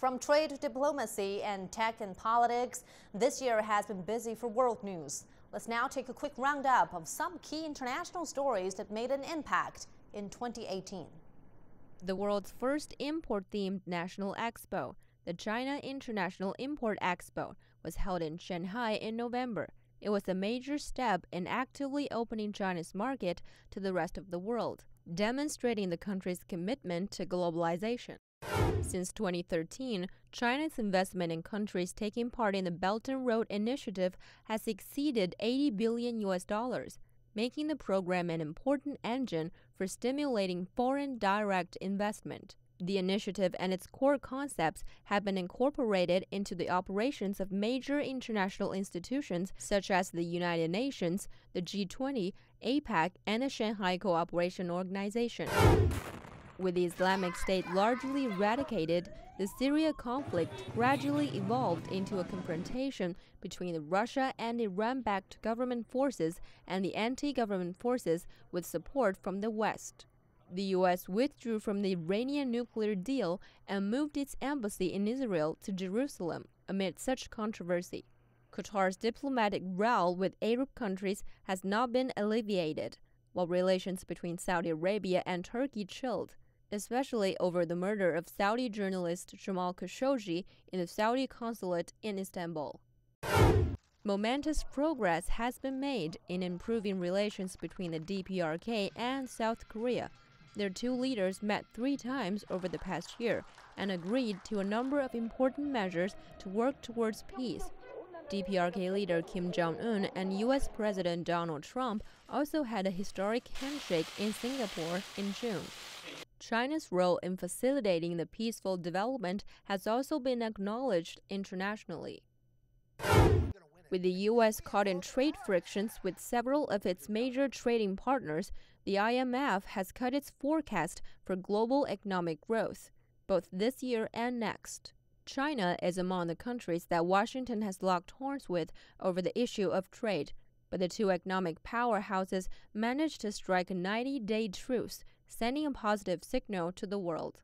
From trade to diplomacy and tech and politics, this year has been busy for world news. Let's now take a quick roundup of some key international stories that made an impact in 2018. The world's first import-themed national expo, the China International Import Expo, was held in Shanghai in November. It was a major step in actively opening China's market to the rest of the world, demonstrating the country's commitment to globalization. Since 2013, China's investment in countries taking part in the Belt and Road Initiative has exceeded $80 billion, making the program an important engine for stimulating foreign direct investment. The initiative and its core concepts have been incorporated into the operations of major international institutions such as the United Nations, the G20, APEC, and the Shanghai Cooperation Organization. With the Islamic State largely eradicated, the Syria conflict gradually evolved into a confrontation between the Russia and Iran-backed government forces and the anti-government forces with support from the West. The U.S. withdrew from the Iranian nuclear deal and moved its embassy in Israel to Jerusalem amid such controversy. Qatar's diplomatic row with Arab countries has not been alleviated, while relations between Saudi Arabia and Turkey chilled, especially over the murder of Saudi journalist Jamal Khashoggi in the Saudi consulate in Istanbul. Momentous progress has been made in improving relations between the DPRK and South Korea. Their two leaders met 3 times over the past year and agreed to a number of important measures to work towards peace. DPRK leader Kim Jong-un and U.S. President Donald Trump also had a historic handshake in Singapore in June. China's role in facilitating the peaceful development has also been acknowledged internationally. With the U.S. caught in trade frictions with several of its major trading partners, the IMF has cut its forecast for global economic growth, both this year and next. China is among the countries that Washington has locked horns with over the issue of trade, but the two economic powerhouses managed to strike a 90-day truce, sending a positive signal to the world.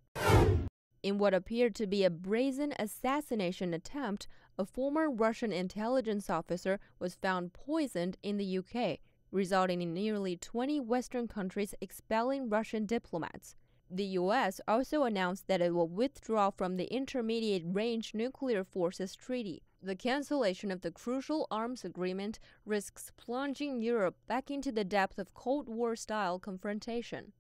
In what appeared to be a brazen assassination attempt, a former Russian intelligence officer was found poisoned in the UK, resulting in nearly 20 Western countries expelling Russian diplomats. The U.S. also announced that it will withdraw from the Intermediate Range Nuclear Forces Treaty. The cancellation of the crucial arms agreement risks plunging Europe back into the depth of Cold War-style confrontation.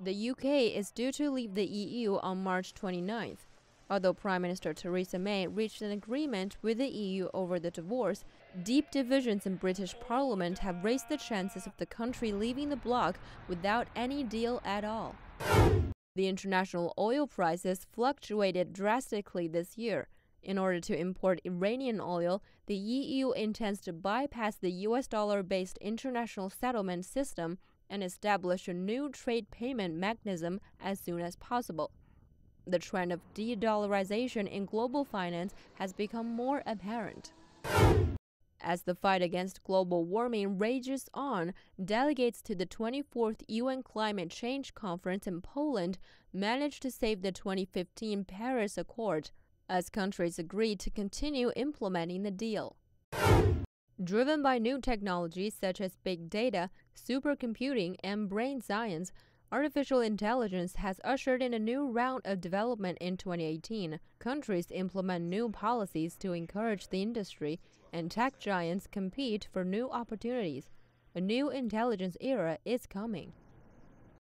The UK is due to leave the EU on March 29th. Although Prime Minister Theresa May reached an agreement with the EU over the divorce, deep divisions in British Parliament have raised the chances of the country leaving the bloc without any deal at all. The international oil prices fluctuated drastically this year. In order to import Iranian oil, the EU intends to bypass the US dollar-based international settlement system and establish a new trade payment mechanism as soon as possible. The trend of de-dollarization in global finance has become more apparent. As the fight against global warming rages on, delegates to the 24th UN Climate Change Conference in Poland managed to save the 2015 Paris Accord, as countries agreed to continue implementing the deal. Driven by new technologies such as big data, supercomputing, and brain science, artificial intelligence has ushered in a new round of development in 2018. Countries implement new policies to encourage the industry, and tech giants compete for new opportunities. A new intelligence era is coming.